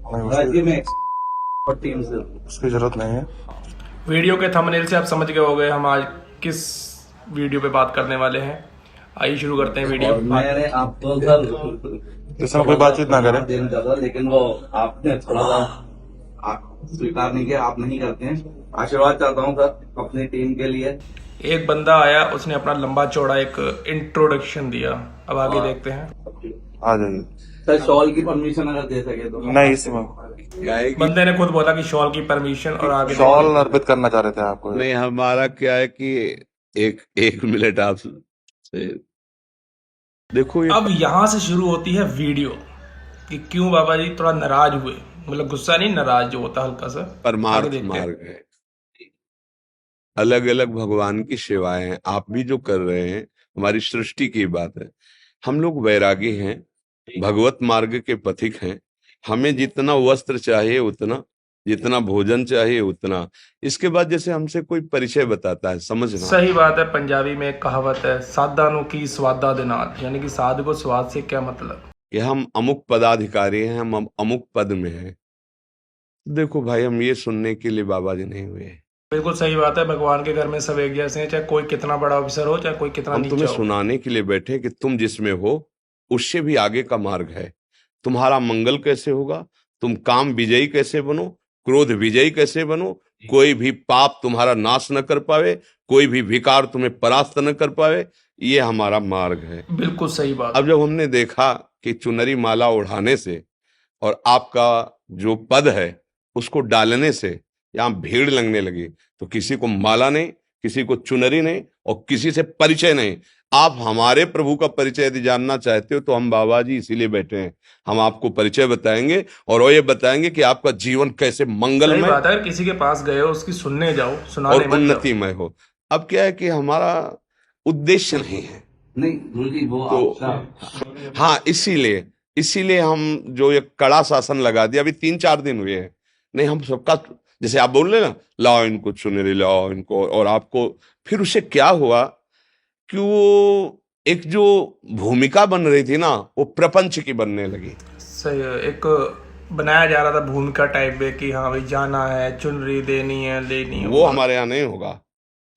नहीं, उसकी जरूरत नहीं है। वीडियो के थंबनेल से आप समझ गए होंगे हम आज किस वीडियो पे बात करने वाले हैं। आइए शुरू करते हैं वीडियो। मैंने आप तो सर इसमें कोई बातचीत ना करें, देना चाहता लेकिन वो आपने थोड़ा सा स्वीकार नहीं किया, आप नहीं करते हैं। आशीर्वाद चाहता हूँ सर अपनी टीम के लिए। एक बंदा आया, उसने अपना लंबा चौड़ा एक इंट्रोडक्शन दिया। अब आगे देखते हैं। आ जाइए सर, शॉल की परमिशन अगर दे सके तो। नहीं, इसमें बंदे ने खुद बोला कि शॉल की परमिशन, और आगे शॉल अर्पित करना चाह रहे थे आपको। नहीं, हमारा क्या है कि एक मिनट आप से देखो ये अब यहाँ से शुरू होती है वीडियो कि क्यों बाबा जी थोड़ा नाराज हुए। मतलब गुस्सा नहीं, नाराज जो होता हल्का सा। आगे परमार्थ देखते हैं। मार्ग है। अलग अलग भगवान की सेवाएं हैं, आप भी जो कर रहे हैं, हमारी सृष्टि की बात है। हम लोग वैरागी हैं, भगवत मार्ग के पथिक हैं। हमें जितना वस्त्र चाहिए उतना, जितना भोजन चाहिए उतना। इसके बाद जैसे हमसे कोई परिचय बताता है, समझना सही बात है। पंजाबी में एक कहावत है, सादा नु की स्वादा दे नाल, यानी कि साध को स्वाद से क्या मतलब। कि हम अमुक पदाधिकारी हैं, हम अमुक पद में हैं। देखो भाई, हम ये सुनने के लिए बाबा जी नहीं हुए। बिल्कुल सही बात है। भगवान के घर में सब एक जैसे हैं, चाहे कोई कितना बड़ा ऑफिसर हो, चाहे कोई कितना हम तुम्हें नीचा हो। सुनाने के लिए बैठे हैं कि तुम जिसमें हो उससे भी आगे का मार्ग है। तुम्हारा मंगल कैसे होगा, तुम काम विजयी कैसे बनो, क्रोध विजयी कैसे बनो, कोई भी पाप तुम्हारा नाश न कर पावे, कोई भी विकार तुम्हें परास्त न कर पावे, ये हमारा मार्ग है। बिल्कुल सही बात। अब जब हमने देखा कि चुनरी माला उड़ाने से और आपका जो पद है उसको डालने से यहाँ भीड़ लगने लगी, तो किसी को माला नहीं, किसी को चुनरी नहीं, और किसी से परिचय नहीं। आप हमारे प्रभु का परिचय यदि जानना चाहते हो तो हम बाबा जी इसीलिए बैठे हैं। हम आपको परिचय बताएंगे और वो ये बताएंगे कि आपका जीवन कैसे सही मंगलमय बात है। अगर किसी के पास गए हो, उसकी सुनने जाओ, और सुनाने मत जाओ। उन्नतिमय हो। अब क्या है कि हमारा उद्देश्य नहीं है, नहीं गुरुजी, वो तो आपका हाँ, इसीलिए इसीलिए हम जो ये कड़ा शासन लगा दिया, अभी 3-4 दिन हुए हैं। नहीं, हम सबका जैसे आप बोल रहे ना, लाओ इनको चुनरी, लाओ इनको, और आपको फिर उससे क्या हुआ कि वो एक जो भूमिका बन रही थी ना, वो प्रपंच की बनने लगी। सही है। एक बनाया जा रहा था भूमिका टाइप में कि हाँ भाई जाना है, चुनरी देनी है, लेनी है। वो हमारे यहाँ नहीं होगा।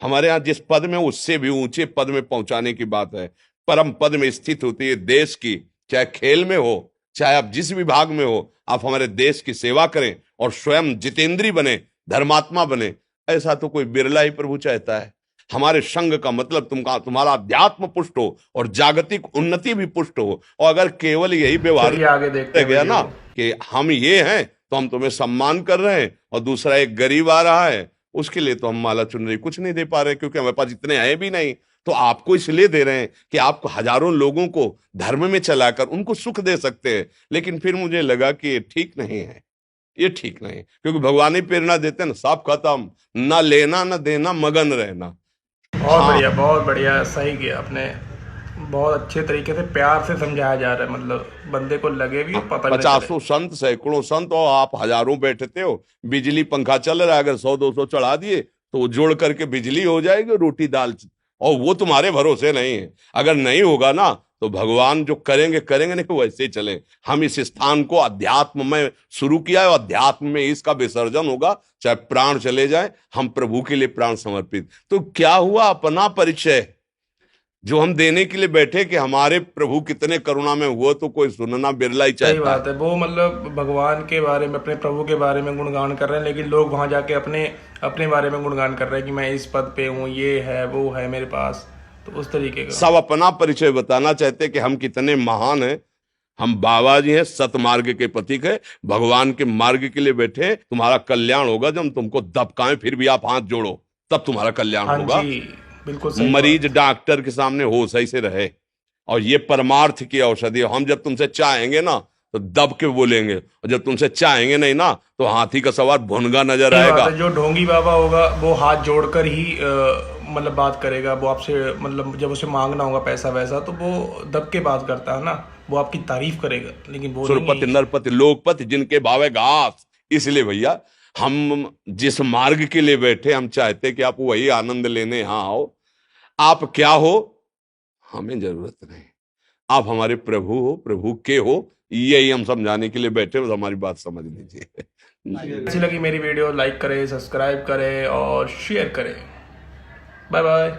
हमारे यहाँ जिस पद में, उससे भी ऊंचे पद में पहुंचाने की बात है। परम पद में स्थित होती है देश की, चाहे खेल में हो, चाहे आप जिस विभाग में हो, आप हमारे देश की सेवा करें और स्वयं जितेंद्री बने, धर्मात्मा बने। ऐसा तो कोई बिरला ही प्रभु चाहता है। हमारे संघ का मतलब तुम्हारा अध्यात्म पुष्ट हो और जागतिक उन्नति भी पुष्ट हो। और अगर केवल यही व्यवहार चलिए आगे देखते हैं गया ना वीडियो। कि हम ये हैं तो हम तुम्हें सम्मान कर रहे हैं, और दूसरा एक गरीब आ रहा है उसके लिए तो हम माला चुनरी कुछ नहीं दे पा रहे, क्योंकि हमारे पास इतने आए भी नहीं। तो आपको इसलिए दे रहे हैं कि आप हजारों लोगों को धर्म में चलाकर उनको सुख दे सकते हैं। लेकिन फिर मुझे लगा कि ये ठीक नहीं है, ये ठीक नहीं, क्योंकि भगवान ही प्रेरणा देते हैं ना, सब खत्म, ना लेना ना देना, मगन रहना। बहुत हाँ, बढ़िया, बहुत बढ़िया, सही किया आपने। बहुत अच्छे तरीके से प्यार से समझाया जा रहा है, मतलब बंदे को लगे भी पता भी ना चले। पचासों संत, सैकड़ों संत, और आप हजारों बैठते हो। बिजली पंखा चल रहा है, अगर 100-200 चढ़ा दिए तो वो जोड़ करके बिजली हो जाएगी, रोटी दाल, और वो तुम्हारे भरोसे नहीं है। अगर नहीं होगा ना तो भगवान जो करेंगे करेंगे, नहीं वैसे ही चले। हम इस स्थान को अध्यात्म में शुरू किया है, अध्यात्म में इसका विसर्जन होगा, चाहे प्राण चले जाए, हम प्रभु के लिए प्राण समर्पित। तो क्या हुआ, अपना परिचय जो हम देने के लिए बैठे कि हमारे प्रभु कितने करुणा में हुआ, तो कोई सुनना बिरला ही सही चाहता बात है। वो मतलब भगवान के बारे में, अपने प्रभु के बारे में गुणगान कर रहे हैं, लेकिन लोग वहां जाके अपने अपने बारे में गुणगान कर रहे हैं कि मैं इस पद पे हूँ, ये है, वो है मेरे पास। तो उस तरीके का सब अपना परिचय बताना चाहते कि हम कितने महान हैं। हम बाबा जी हैं, सतमार्ग के प्रतीक है, भगवान के मार्ग के लिए बैठे हैं। तुम्हारा कल्याण होगा जब तुमको दबकाएं फिर भी आप हाथ जोड़ो, तब तुम्हारा कल्याण हाँ होगा। जी, बिल्कुल सही मरीज बात। डॉक्टर के सामने होश ही से रहे, और ये परमार्थ की औषधि है। हम जब तुमसे चाहेंगे ना तो दब के बोलेंगे, और जब तुमसे चाहेंगे नहीं ना तो हाथी का सवार भुनगा नजर सही बात आएगा। है। जो ढोंगी बाबा होगा वो हाथ जोड़कर ही मतलब बात करेगा। वो आपसे मतलब जब उसे मांगना होगा पैसा वैसा, तो वो दब के बात करता है ना, वो आपकी तारीफ करेगा, लेकिन वो सुरपति नहीं। नरपति लोकपति जिनके भावे घास। इसलिए भैया, हम जिस मार्ग के लिए बैठे, हम चाहते कि आप वही आनंद लेने यहाँ आओ। आप क्या हो हमें जरूरत नहीं, आप हमारे प्रभु हो, प्रभु के हो, यही हम समझाने के लिए बैठे हो, हमारी बात समझ लीजिए। अच्छी लगी मेरी वीडियो लाइक करें, सब्सक्राइब करें और शेयर करें। Bye bye.